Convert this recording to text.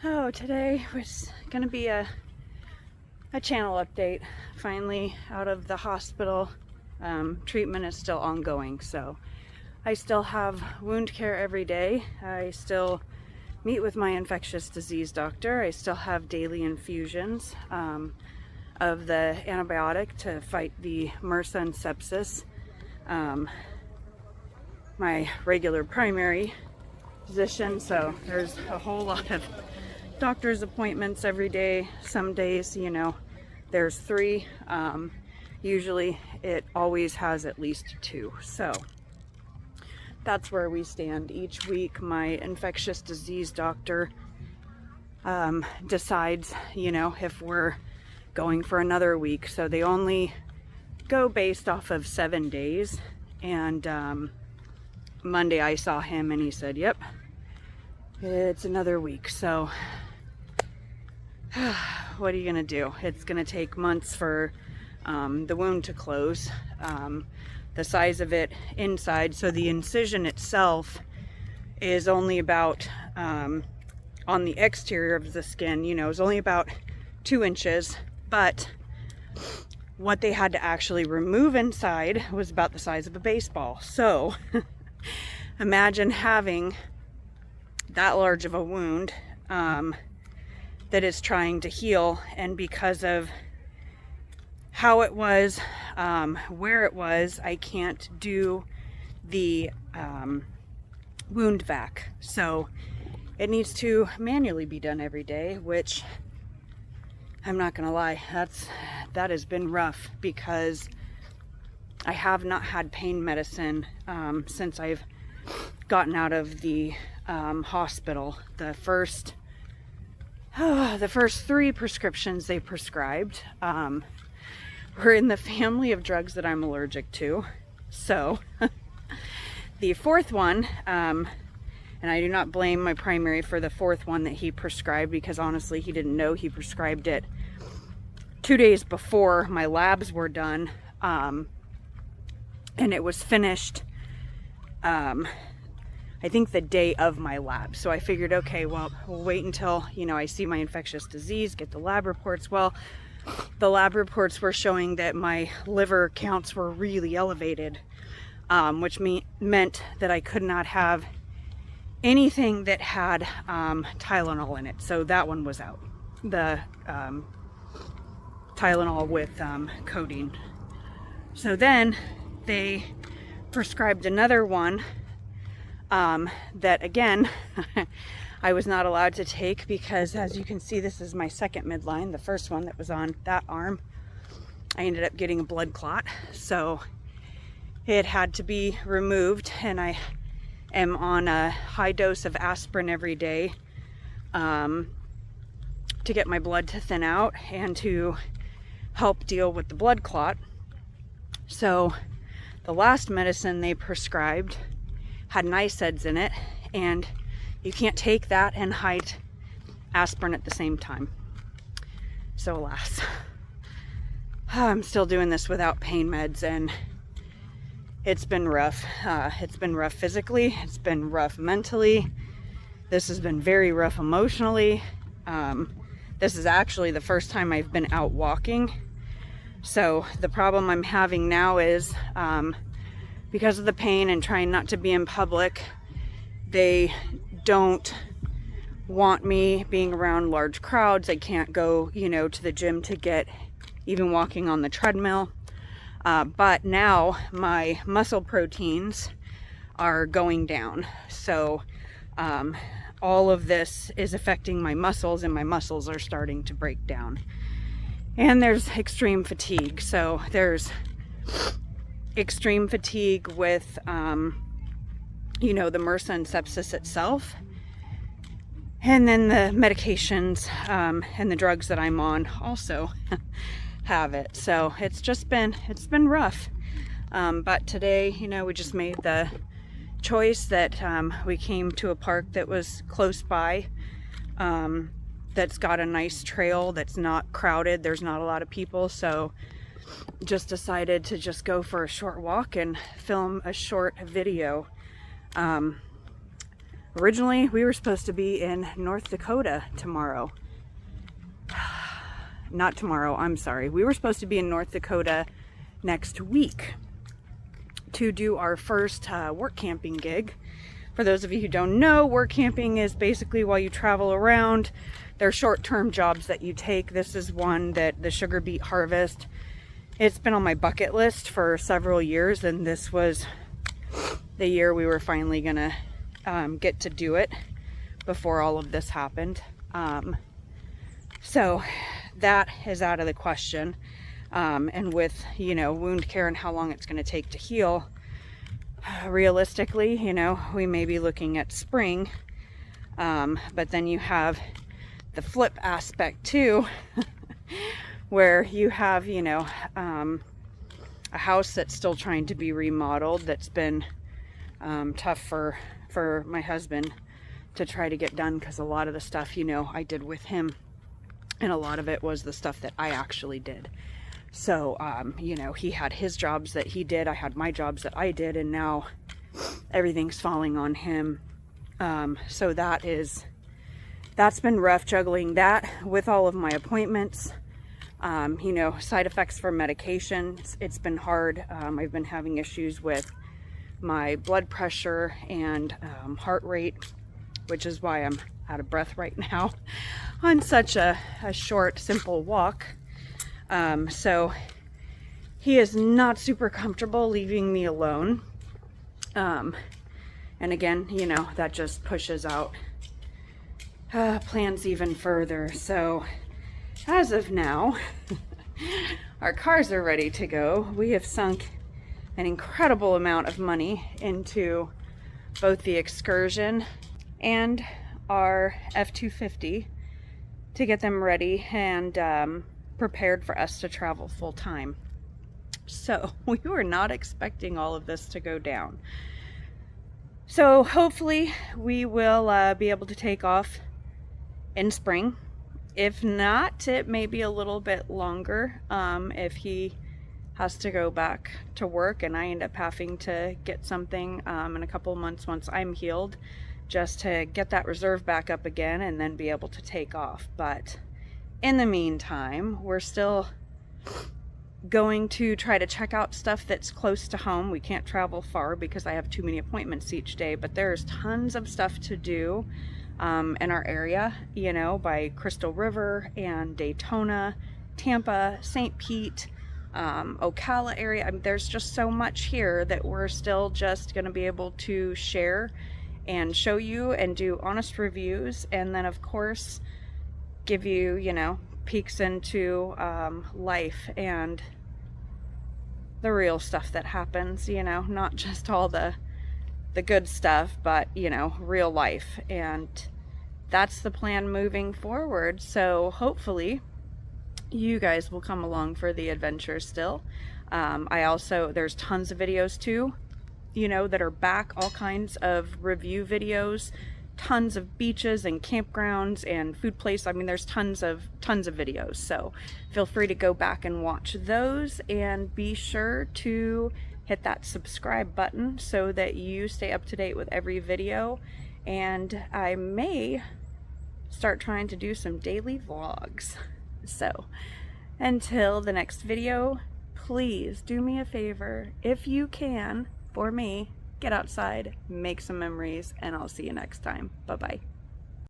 Oh, today was gonna be a channel update. Finally out of the hospital. Treatment is still ongoing, so I still have wound care every day. I still meet with my infectious disease doctor. I still have daily infusions of the antibiotic to fight the MRSA and sepsis. My regular primary physician, so there's a whole lot of doctor's appointments every day. Some days, you know, there's 3. Usually it always has at least 2. So that's where we stand. Each week my infectious disease doctor decides, you know, if we're going for another week. So they only go based off of 7 days. And Monday I saw him and he said, yep, it's another week. So what are you gonna do? It's gonna take months for the wound to close. The size of it inside, so the incision itself is only about on the exterior of the skin, you know, is only about 2 inches, but what they had to actually remove inside was about the size of a baseball. So imagine having that large of a wound that is trying to heal, and because of how it was, where it was, I can't do the wound vac. So it needs to manually be done every day, which I'm not gonna lie, that has been rough, because I have not had pain medicine since I've gotten out of the hospital. The first 3 prescriptions they prescribed were in the family of drugs that I'm allergic to. So the 4th one, and I do not blame my primary for the 4th one that he prescribed, because honestly he didn't know. He prescribed it 2 days before my labs were done, and it was finished I think the day of my lab. So I figured, okay, well, we'll wait until, you know, I see my infectious disease, get the lab reports. Well, the lab reports were showing that my liver counts were really elevated, which meant that I could not have anything that had Tylenol in it. So that one was out. The Tylenol with codeine. So then they prescribed another one that again I was not allowed to take, because as you can see, this is my 2nd midline. The first one that was on that arm, I ended up getting a blood clot, so it had to be removed, and I am on a high dose of aspirin every day to get my blood to thin out and to help deal with the blood clot. So the last medicine they prescribed had NSAIDs in it, and you can't take that and hide aspirin at the same time. So alas, I'm still doing this without pain meds, and it's been rough. It's been rough physically, it's been rough mentally, this has been very rough emotionally. This is actually the first time I've been out walking. So the problem I'm having now is because of the pain and trying not to be in public, they don't want me being around large crowds. I can't go, you know, to the gym to get even walking on the treadmill. But now my muscle proteins are going down. So all of this is affecting my muscles, and my muscles are starting to break down. And there's extreme fatigue. So there's extreme fatigue with, you know, the MRSA and sepsis itself. And then the medications and the drugs that I'm on also have it. So it's been rough. But today, you know, we just made the choice that we came to a park that was close by, that's got a nice trail that's not crowded. There's not a lot of people. So just decided to just go for a short walk and film a short video. Originally, we were supposed to be in North Dakota tomorrow. Not tomorrow, I'm sorry. We were supposed to be in North Dakota next week to do our first work camping gig. For those of you who don't know, work camping is basically while you travel around. They're short-term jobs that you take. This is one that the sugar beet harvest. It's been on my bucket list for several years, and this was the year we were finally gonna get to do it before all of this happened. So that is out of the question. And with, you know, wound care and how long it's going to take to heal, realistically, you know, we may be looking at spring. But then you have the flip aspect too, where you have, you know, a house that's still trying to be remodeled, that's been tough for my husband to try to get done, because a lot of the stuff, you know, I did with him, and a lot of it was the stuff that I actually did. So, you know, he had his jobs that he did, I had my jobs that I did, and now everything's falling on him. So that's been rough, juggling that with all of my appointments. You know, side effects for medications, it's been hard. I've been having issues with my blood pressure and heart rate, which is why I'm out of breath right now on such a short, simple walk. So he is not super comfortable leaving me alone. And again, you know, that just pushes out plans even further. So as of now, our cars are ready to go. We have sunk an incredible amount of money into both the Excursion and our F-250 to get them ready and prepared for us to travel full time. So we were not expecting all of this to go down. So hopefully we will be able to take off in spring. If not, it may be a little bit longer if he has to go back to work and I end up having to get something in a couple of months once I'm healed, just to get that reserve back up again and then be able to take off. But in the meantime, we're still going to try to check out stuff that's close to home. We can't travel far because I have too many appointments each day, but there's tons of stuff to do in our area, you know, by Crystal River and Daytona, Tampa, St. Pete, Ocala area. I mean, there's just so much here that we're still just going to be able to share and show you and do honest reviews, and then of course give you, you know, peeks into life and the real stuff that happens, you know, not just all the good stuff, but, you know, real life. And that's the plan moving forward. So hopefully you guys will come along for the adventure still. There's tons of videos too, you know, that are back, all kinds of review videos, tons of beaches and campgrounds and food places. I mean, there's tons of videos, so feel free to go back and watch those, and be sure to hit that subscribe button so that you stay up to date with every video. And I may start trying to do some daily vlogs. So until the next video, please do me a favor, if you can, for me, get outside, make some memories, and I'll see you next time. Bye-bye.